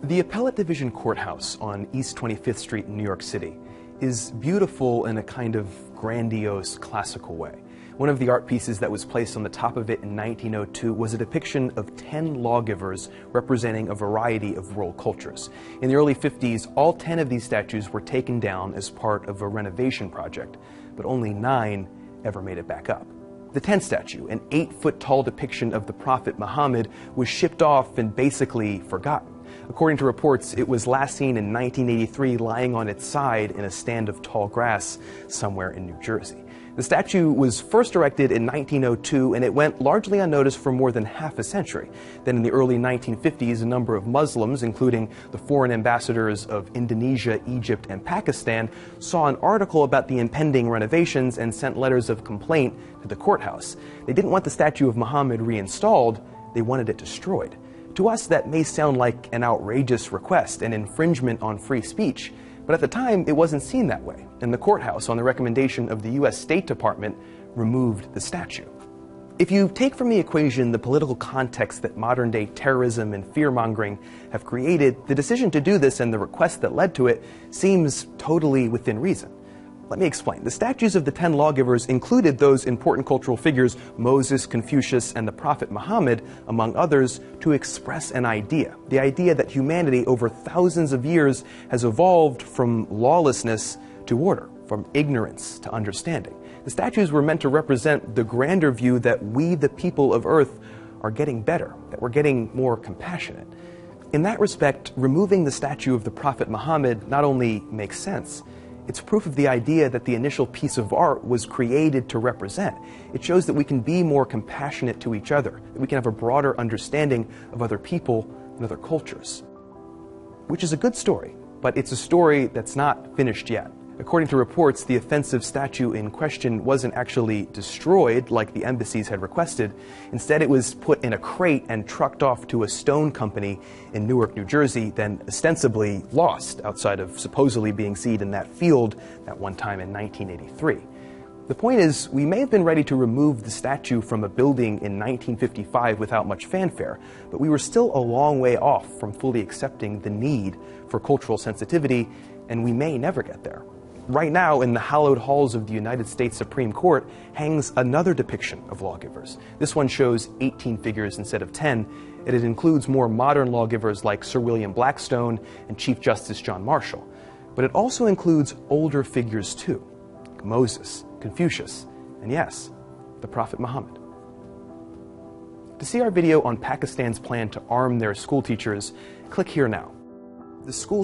The Appellate Division Courthouse on East 25th Street in New York City is beautiful in a kind of grandiose, classical way. One of the art pieces that was placed on the top of it in 1902 was a depiction of 10 lawgivers representing a variety of world cultures. In the early 50s, all 10 of these statues were taken down as part of a renovation project, but only 9 ever made it back up. The 10th statue, an 8-foot-tall depiction of the Prophet Muhammad, was shipped off and basically forgotten. According to reports, it was last seen in 1983 lying on its side in a stand of tall grass somewhere in New Jersey. The statue was first erected in 1902, and it went largely unnoticed for more than half a century. Then in the early 1950s, a number of Muslims, including the foreign ambassadors of Indonesia, Egypt, and Pakistan, saw an article about the impending renovations and sent letters of complaint to the courthouse. They didn't want the statue of Muhammad reinstalled, they wanted it destroyed. To us, that may sound like an outrageous request, an infringement on free speech, but at the time, it wasn't seen that way, and the courthouse, on the recommendation of the U.S. State Department, removed the statue. If you take from the equation the political context that modern-day terrorism and fear-mongering have created, the decision to do this and the request that led to it seems totally within reason. Let me explain. The statues of the 10 lawgivers included those important cultural figures, Moses, Confucius, and the Prophet Muhammad, among others, to express an idea. The idea that humanity over thousands of years has evolved from lawlessness to order, from ignorance to understanding. The statues were meant to represent the grander view that we, the people of Earth, are getting better, that we're getting more compassionate. In that respect, removing the statue of the Prophet Muhammad not only makes sense, it's proof of the idea that the initial piece of art was created to represent. It shows that we can be more compassionate to each other, that we can have a broader understanding of other people and other cultures. Which is a good story, but it's a story that's not finished yet. According to reports, the offensive statue in question wasn't actually destroyed like the embassies had requested. Instead, it was put in a crate and trucked off to a stone company in Newark, New Jersey, then ostensibly lost outside of supposedly being seen in that field at one time in 1983. The point is, we may have been ready to remove the statue from a building in 1955 without much fanfare, but we were still a long way off from fully accepting the need for cultural sensitivity, and we may never get there. Right now, in the hallowed halls of the United States Supreme Court, hangs another depiction of lawgivers. This one shows 18 figures instead of 10, and it includes more modern lawgivers like Sir William Blackstone and Chief Justice John Marshall. But it also includes older figures too, like Moses, Confucius, and yes, the Prophet Muhammad. To see our video on Pakistan's plan to arm their school teachers, click here now. The school